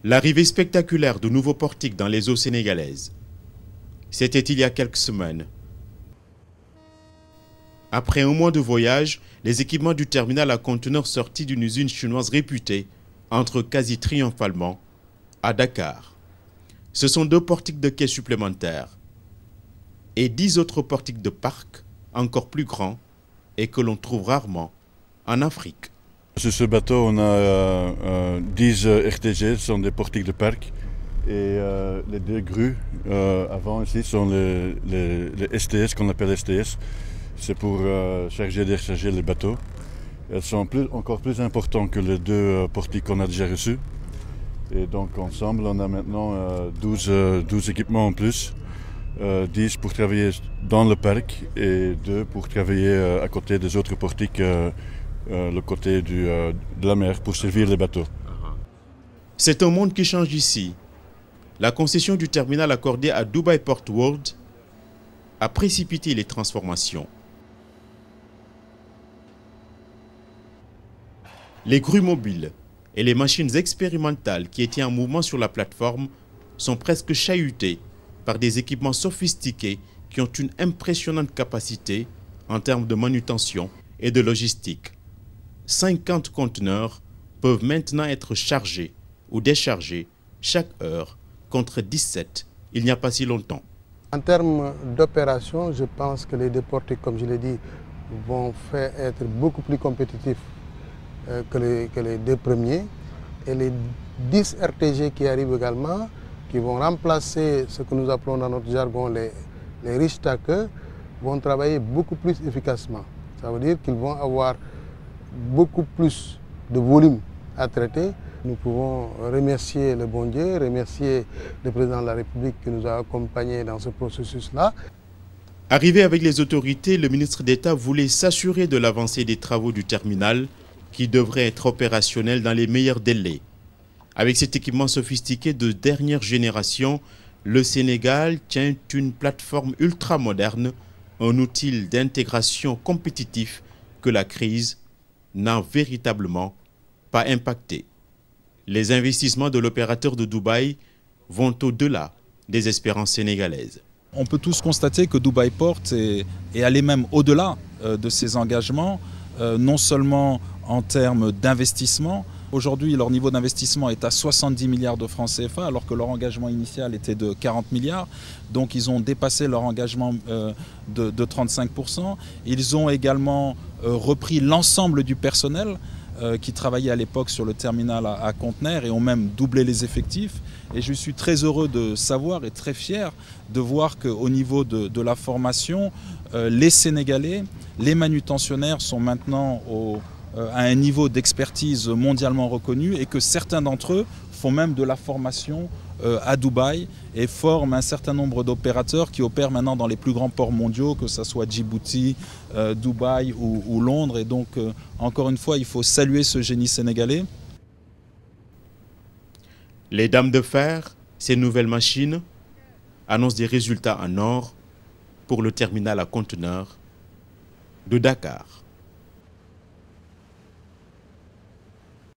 L'arrivée spectaculaire de nouveaux portiques dans les eaux sénégalaises. C'était il y a quelques semaines. Après un mois de voyage, les équipements du terminal à conteneurs sortis d'une usine chinoise réputée entrent quasi triomphalement à Dakar. Ce sont 2 portiques de quai supplémentaires et 10 autres portiques de parc encore plus grands et que l'on trouve rarement en Afrique. Sur ce bateau, on a 10 RTG, ce sont des portiques de parc. Et les 2 grues avant ici sont les STS, qu'on appelle STS. C'est pour charger et décharger les bateaux. Elles sont encore plus importantes que les 2 portiques qu'on a déjà reçus. Et donc ensemble, on a maintenant 12 équipements en plus. 10 pour travailler dans le parc et 2 pour travailler à côté des autres portiques, le côté de la mer, pour servir les bateaux. C'est un monde qui change ici. La concession du terminal accordée à Dubai Port World a précipité les transformations. Les grues mobiles et les machines expérimentales qui étaient en mouvement sur la plateforme sont presque chahutées par des équipements sophistiqués qui ont une impressionnante capacité en termes de manutention et de logistique. 50 conteneurs peuvent maintenant être chargés ou déchargés chaque heure contre 17 il n'y a pas si longtemps. En termes d'opération, je pense que les 2 portiques, comme je l'ai dit, vont faire être beaucoup plus compétitifs que les 2 premiers. Et les 10 RTG qui arrivent également, qui vont remplacer ce que nous appelons dans notre jargon les riches stackers, vont travailler beaucoup plus efficacement. Ça veut dire qu'ils vont avoir beaucoup plus de volume à traiter. Nous pouvons remercier le bon Dieu, remercier le président de la République qui nous a accompagnés dans ce processus-là. Arrivé avec les autorités, le ministre d'État voulait s'assurer de l'avancée des travaux du terminal qui devrait être opérationnel dans les meilleurs délais. Avec cet équipement sophistiqué de dernière génération, le Sénégal tient une plateforme ultra-moderne, un outil d'intégration compétitif que la crise n'a véritablement pas impacté. Les investissements de l'opérateur de Dubaï vont au-delà des espérances sénégalaises. On peut tous constater que Dubai Port est allé même au-delà de ses engagements, non seulement en termes d'investissement. Aujourd'hui, leur niveau d'investissement est à 70 milliards de francs CFA, alors que leur engagement initial était de 40 milliards. Donc ils ont dépassé leur engagement de 35%. Ils ont également repris l'ensemble du personnel qui travaillaient à l'époque sur le terminal à conteneurs et ont même doublé les effectifs. Et je suis très heureux de savoir et très fier de voir qu'au niveau de la formation, les Sénégalais, les manutentionnaires sont maintenant à un niveau d'expertise mondialement reconnu et que certains d'entre eux font même de la formation à Dubaï et forment un certain nombre d'opérateurs qui opèrent maintenant dans les plus grands ports mondiaux, que ce soit Djibouti, Dubaï ou Londres. Et donc, encore une fois, il faut saluer ce génie sénégalais. Les dames de fer, ces nouvelles machines, annoncent des résultats en or pour le terminal à conteneurs de Dakar.